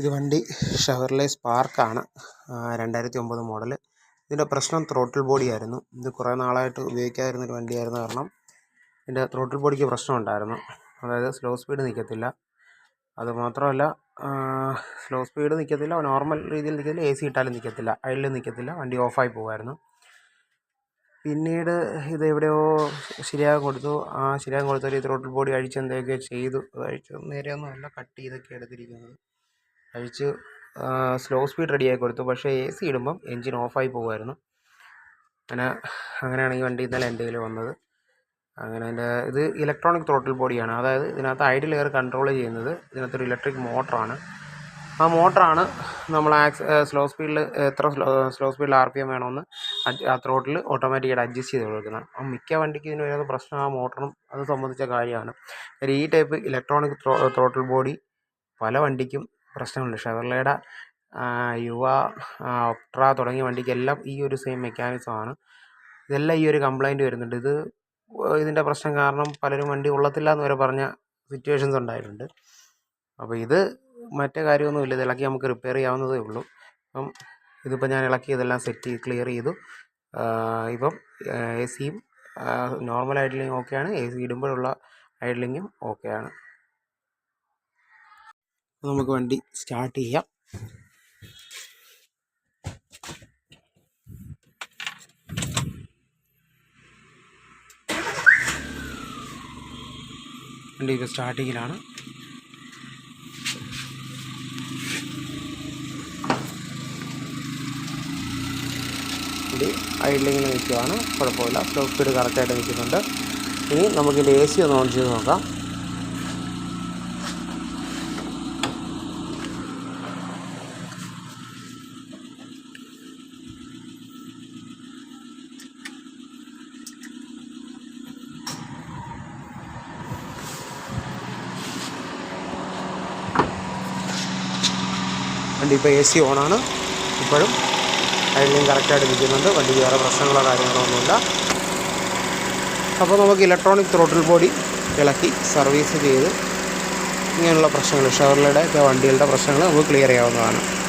ഇത് വണ്ടി Chevrolet സ്പാർക്കാണ്, 2009 model. ഇതിൻ്റെ പ്രശ്നം ത്രോട്ടിൽ ബോഡിയായിരുന്നു. ഇത് കുറേ നാളായിട്ട് ഉപയോഗിക്കാതിരുന്നൊരു വണ്ടിയായിരുന്നു. കാരണം ഇതിൻ്റെ ത്രോട്ടിൽ ബോഡിക്ക് പ്രശ്നമുണ്ടായിരുന്നു. അതായത് സ്ലോ സ്പീഡ് നിൽക്കത്തില്ല. അതുമാത്രമല്ല, സ്ലോ സ്പീഡ് നിൽക്കത്തില്ല, നോർമൽ രീതിയിൽ നിൽക്കത്തില്ല, AC ഇട്ടാലും നിൽക്കത്തില്ല, ഐഡിൽ നിൽക്കത്തില്ല, വണ്ടി ഓഫായി പോകുമായിരുന്നു. പിന്നീട് ഇതെവിടെയോ ശരിയാകാൻ കൊടുത്തു. ശരിയാകാൻ കൊടുത്തൊരു ത്രോട്ടിൽ ബോഡി അഴിച്ച് എന്തൊക്കെയോ ചെയ്തു. അഴിച്ച് നേരെയൊന്നുമല്ല, കട്ട് ചെയ്തൊക്കെ എടുത്തിരിക്കുന്നത്. അഴിച്ച് സ്ലോ സ്പീഡ് റെഡിയാക്കി കൊടുത്തു. പക്ഷേ AC ഇടുമ്പം എൻജിൻ ഓഫായി പോകുമായിരുന്നു. അങ്ങനെയാണ് ഈ വണ്ടി ഇന്നലെ എൻ്റെ കയ്യിൽ വന്നത്. അങ്ങനെ ഇത് ഇലക്ട്രോണിക് ത്രോട്ടിൽ ബോഡിയാണ്. അതായത് ഇതിനകത്ത് ഐഡിൽ എയർ കൺട്രോൾ ചെയ്യുന്നത് ഇതിനകത്തൊരു ഇലക്ട്രിക് മോട്ടറാണ്. ആ മോട്ടറാണ് നമ്മൾ സ്ലോ സ്പീഡിൽ എത്ര സ്ലോ സ്പീഡിൽ RPM വേണമെന്ന് ആ ത്രോട്ടിൽ ഓട്ടോമാറ്റിക്കായിട്ട് അഡ്ജസ്റ്റ് ചെയ്ത് കൊടുക്കുന്നത്. മിക്ക വണ്ടിക്ക് ഇതിന് വരുന്ന പ്രശ്നം ആ മോട്ടറും അത് സംബന്ധിച്ച കാര്യമാണ്. ഈ ടൈപ്പ് ഇലക്ട്രോണിക് ത്രോട്ടിൽ ബോഡി പല വണ്ടിക്കും പ്രശ്നമുണ്ട്. ഷെവർലെയുടെ യുവ, ഒപ്ട്ര തുടങ്ങിയ വണ്ടിക്കെല്ലാം ഈ ഒരു സെയിം മെക്കാനിസമാണ്. ഇതെല്ലാം ഈ ഒരു കംപ്ലൈൻറ്റ് വരുന്നുണ്ട്. ഇതിൻ്റെ പ്രശ്നം കാരണം പലരും വണ്ടി കൊള്ളത്തില്ല എന്ന് വരെ പറഞ്ഞ സിറ്റുവേഷൻസ് ഉണ്ടായിട്ടുണ്ട്. അപ്പോൾ ഇത് മറ്റേ കാര്യമൊന്നുമില്ല, ഇത് ഇളക്കി നമുക്ക് റിപ്പയർ ചെയ്യാവുന്നതേ ഉള്ളൂ. അപ്പം ഇതിപ്പോൾ ഞാൻ ഇളക്കി ഇതെല്ലാം ക്ലിയർ ചെയ്തു. ഇപ്പം AC നോർമൽ ഐഡ്ലിങ് ഓക്കെയാണ്, AC ഇടുമ്പോഴുള്ള ഐഡ്ലിങ്ങും ഓക്കെയാണ്. നമുക്ക് വണ്ടി സ്റ്റാർട്ട് ചെയ്യാം. വണ്ടി ഇപ്പോൾ സ്റ്റാർട്ടിങ്ങിലാണ്. വണ്ടി ഐഡ്ലിങ്ങിൽ നിൽക്കുകയാണ്, കുഴപ്പമില്ല, സ്ലോ സ്പീഡ് കറക്റ്റായിട്ട് നിൽക്കുന്നുണ്ട്. ഇനി നമുക്കിതിൻ്റെ AC ഒന്ന് ഓൺ ചെയ്ത് നോക്കാം. വണ്ടി ഇപ്പോൾ AC ഓണാണ്. ഇപ്പോഴും ഐഡ്ലിങ് കറക്റ്റായിട്ട് നിൽക്കുന്നുണ്ട്. വണ്ടിക്ക് വേറെ പ്രശ്നങ്ങളോ കാര്യങ്ങളോ ഒന്നുമില്ല. അപ്പോൾ നമുക്ക് ഇലക്ട്രോണിക് ത്രോട്ടിൽ ബോഡി ഇളക്കി സർവീസ് ചെയ്ത് ഇങ്ങനെയുള്ള പ്രശ്നങ്ങൾ, ഷെവർലെയുടെ ഒക്കെ വണ്ടികളുടെ പ്രശ്നങ്ങൾ നമുക്ക് ക്ലിയർ ചെയ്യാവുന്നതാണ്.